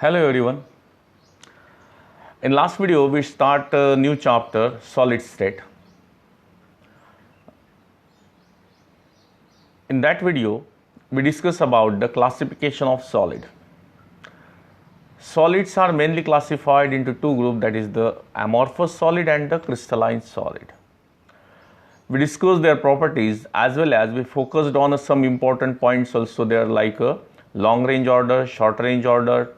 Hello everyone. In last video we start a new chapter, solid state. In that video we discuss about the classification of solid. Solids are mainly classified into two groups, that is the amorphous solid and the crystalline solid. We discussed their properties as well as we focused on some important points also there, like long range order, short range order,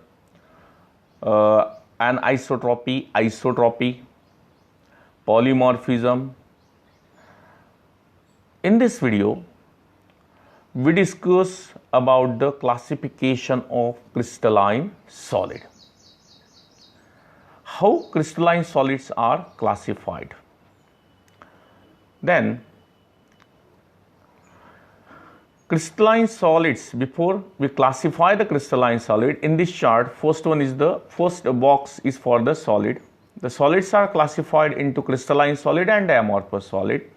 anisotropy, isotropy, polymorphism. In this video, we discuss about the classification of crystalline solid. How crystalline solids are classified. Then, crystalline solids, before we classify the crystalline solid, in this chart, first box is for the solid. The solids are classified into crystalline solid and amorphous solid,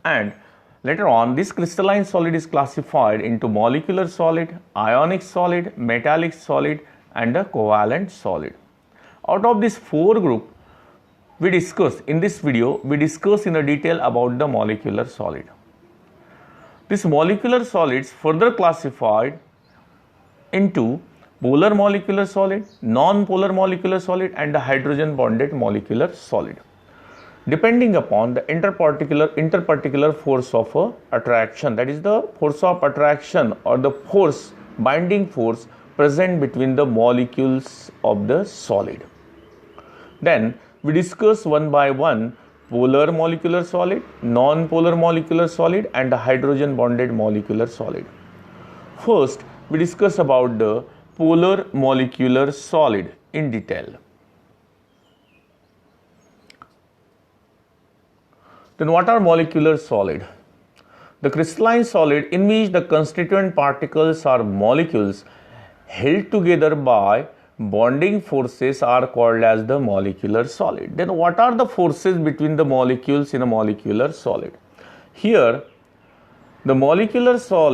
and later on this crystalline solid is classified into molecular solid, ionic solid, metallic solid and a covalent solid. Out of these four groups, we discuss in this video, we discuss in a detail about the molecular solid. These molecular solids further classified into polar molecular solid, non-polar molecular solid and the hydrogen bonded molecular solid, depending upon the interparticular force of attraction, that is the force of attraction or the binding force present between the molecules of the solid. Then we discuss one by one polar molecular solid, non-polar molecular solid and the hydrogen bonded molecular solid. First, we discuss about the polar molecular solid in detail. Then what are molecular solid? The crystalline solid in which the constituent particles or molecules held together by bonding forces are called as the molecular solid. Then what are the forces between the molecules in a molecular solid? Here the molecules are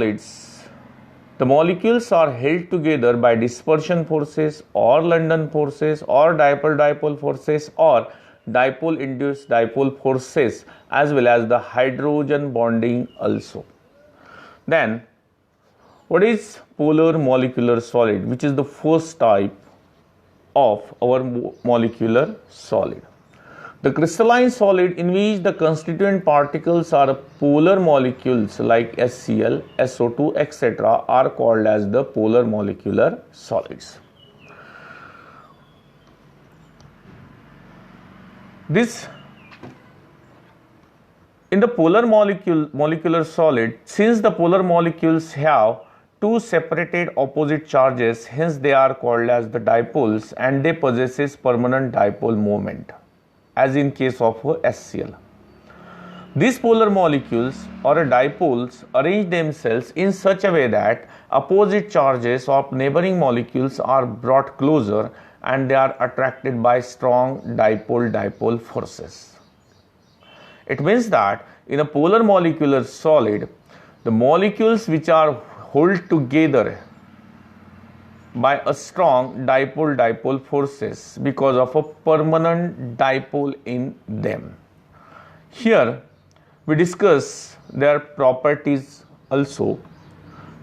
held together by dispersion forces or London forces or dipole forces or dipole induced dipole forces, as well as the hydrogen bonding also. Then what is polar molecular solid, which is the first type of our molecular solid? The crystalline solid in which the constituent particles are polar molecules like HCl, SO2, etc. are called as the polar molecular solids. In the polar molecular solid, since the polar molecules have two separated opposite charges, hence they are called as the dipoles and they possesses permanent dipole moment, as in case of HCl. These polar molecules or dipoles arrange themselves in such a way that opposite charges of neighboring molecules are brought closer and they are attracted by strong dipole forces. It means that in a polar molecular solid, the molecules which are held together by a strong dipole forces because of a permanent dipole in them. Here we discuss their properties also.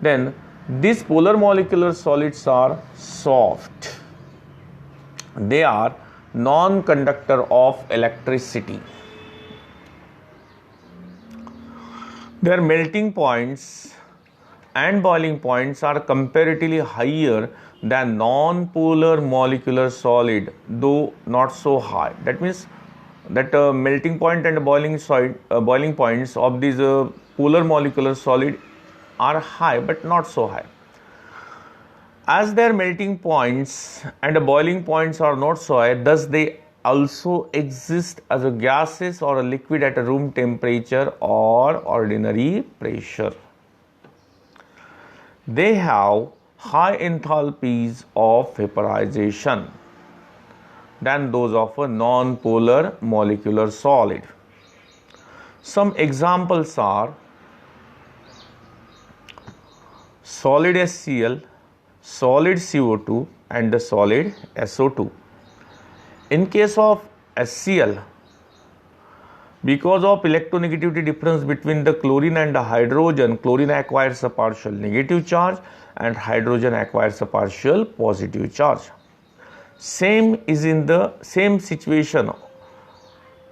Then these polar molecular solids are soft. They are non-conductor of electricity. Their melting points and boiling points are comparatively higher than non-polar molecular solid, though not so high. That means that melting point and boiling points of these polar molecular solid are high but not so high. As their melting points and boiling points are not so high, thus they also exist as a gases or a liquid at a room temperature or ordinary pressure. They have high enthalpies of vaporization than those of a non-polar molecular solid. Some examples are solid HCl, solid CO2 and the solid SO2. In case of HCl, because of electronegativity difference between the chlorine and the hydrogen, chlorine acquires a partial negative charge and hydrogen acquires a partial positive charge. Same situation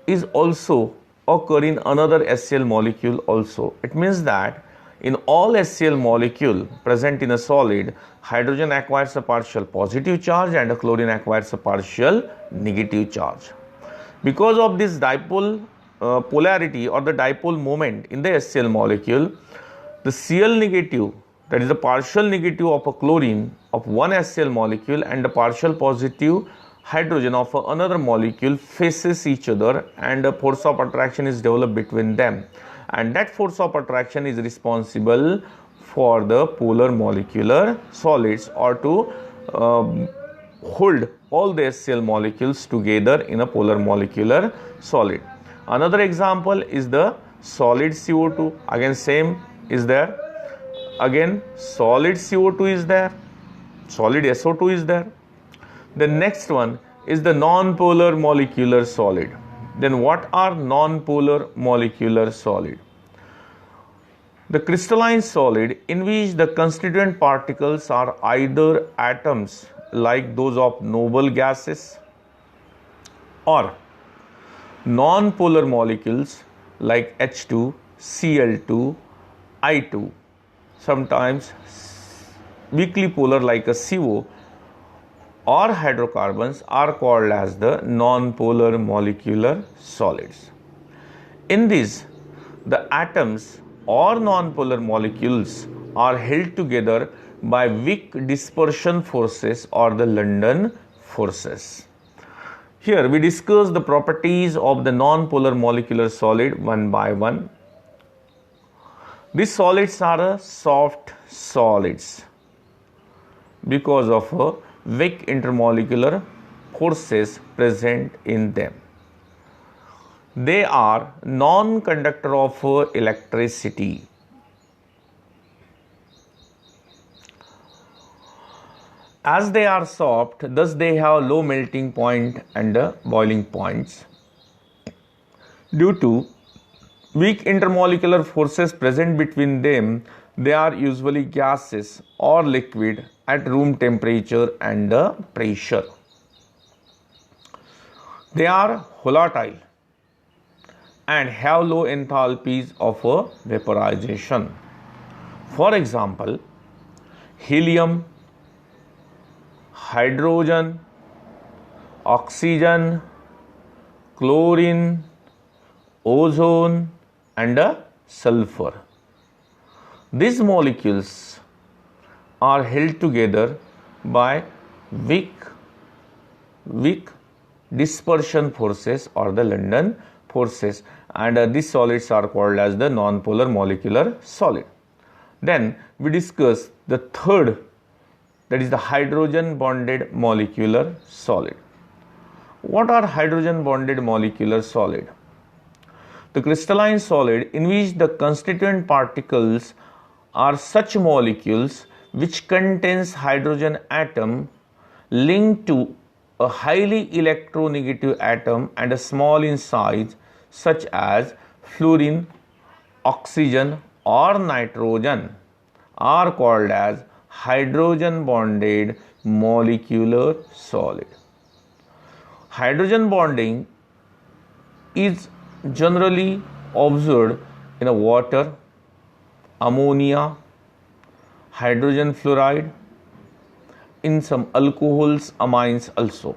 is also occur in another HCl molecule also. It means that in all HCl molecule present in a solid, hydrogen acquires a partial positive charge and chlorine acquires a partial negative charge. Because of this dipole polarity or the dipole moment in the HCl molecule, the Cl negative, that is the partial negative of a chlorine of one HCl molecule and the partial positive hydrogen of another molecule faces each other, and a force of attraction is developed between them, and that force of attraction is responsible for the polar molecular solids, or to hold all the HCl molecules together in a polar molecular solid. Another example is the solid CO2. Again same is there. Again solid CO2 is there, solid SO2 is there. The next one is the non-polar molecular solid. Then what are non-polar molecular solid? The crystalline solid in which the constituent particles are either atoms like those of noble gases or non-polar molecules like H2, Cl2, I2, sometimes weakly polar like a CO, or hydrocarbons are called as the non-polar molecular solids. In these, the atoms or non-polar molecules are held together by weak dispersion forces or the London forces. Here we discuss the properties of the non-polar molecular solid one by one. These solids are soft solids because of weak intermolecular forces present in them. They are non-conductor of electricity. As they are soft, thus they have low melting point and boiling points. Due to weak intermolecular forces present between them, they are usually gases or liquid at room temperature and pressure. They are volatile and have low enthalpies of vaporization. For example, helium, hydrogen, oxygen, chlorine, ozone and sulfur. These molecules are held together by weak dispersion forces or the London forces, and these solids are called as the non-polar molecular solid. Then we discuss the third, that is the hydrogen bonded molecular solid. What are hydrogen bonded molecular solid? The crystalline solid in which the constituent particles are such molecules which contains hydrogen atom linked to a highly electronegative atom and a small in size, such as fluorine, oxygen or nitrogen, are called as hydrogen bonded molecular solid. Hydrogen bonding is generally observed in a water, ammonia, hydrogen fluoride, in some alcohols, amines also.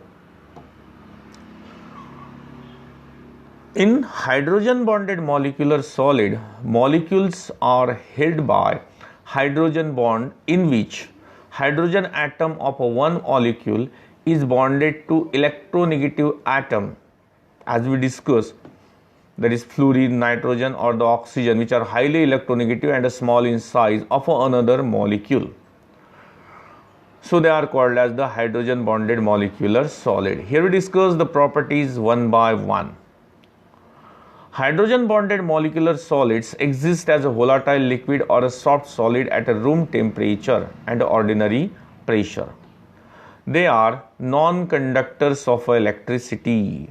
In hydrogen bonded molecular solid, molecules are held by hydrogen bond in which hydrogen atom of one molecule is bonded to electronegative atom, as we discussed, that is fluorine, nitrogen or the oxygen, which are highly electronegative and small in size of another molecule. So they are called as the hydrogen bonded molecular solid. Here we discuss the properties one by one. Hydrogen bonded molecular solids exist as a volatile liquid or a soft solid at a room temperature and ordinary pressure. They are non-conductors of electricity.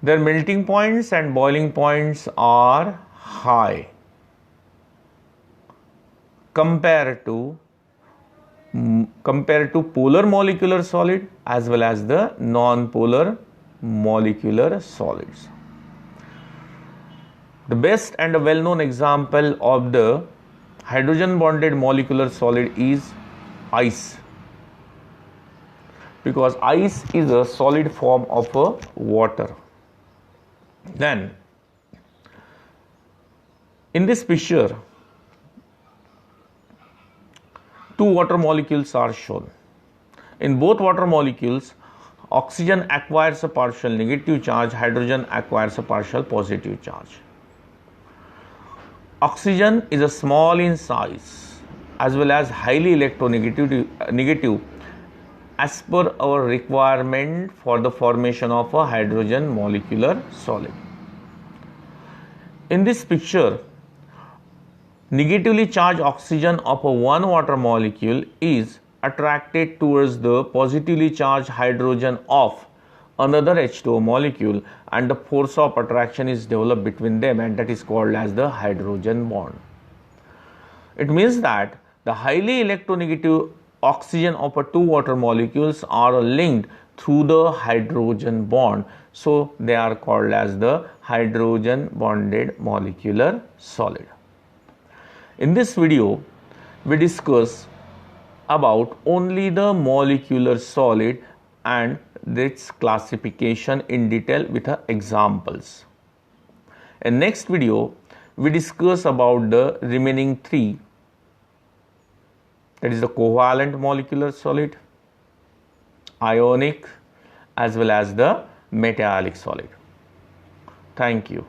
Their melting points and boiling points are high compared to polar molecular solid as well as the non-polar molecular solids. The best and a well-known example of the hydrogen bonded molecular solid is ice, because ice is a solid form of water. Then in this picture, two water molecules are shown. In both water molecules, oxygen acquires a partial negative charge, hydrogen acquires a partial positive charge. Oxygen is a small in size as well as highly electronegative as per our requirement for the formation of a hydrogen molecular solid. In this picture, negatively charged oxygen of a one water molecule is attracted towards the positively charged hydrogen of another H2O molecule, and the force of attraction is developed between them, and that is called as the hydrogen bond. It means that the highly electronegative oxygen of a two water molecules are linked through the hydrogen bond, so they are called as the hydrogen bonded molecular solid. In this video, we discuss about only the molecular solid and its classification in detail with examples. In next video, we discuss about the remaining three, that is the covalent molecular solid, ionic as well as the metallic solid. Thank you.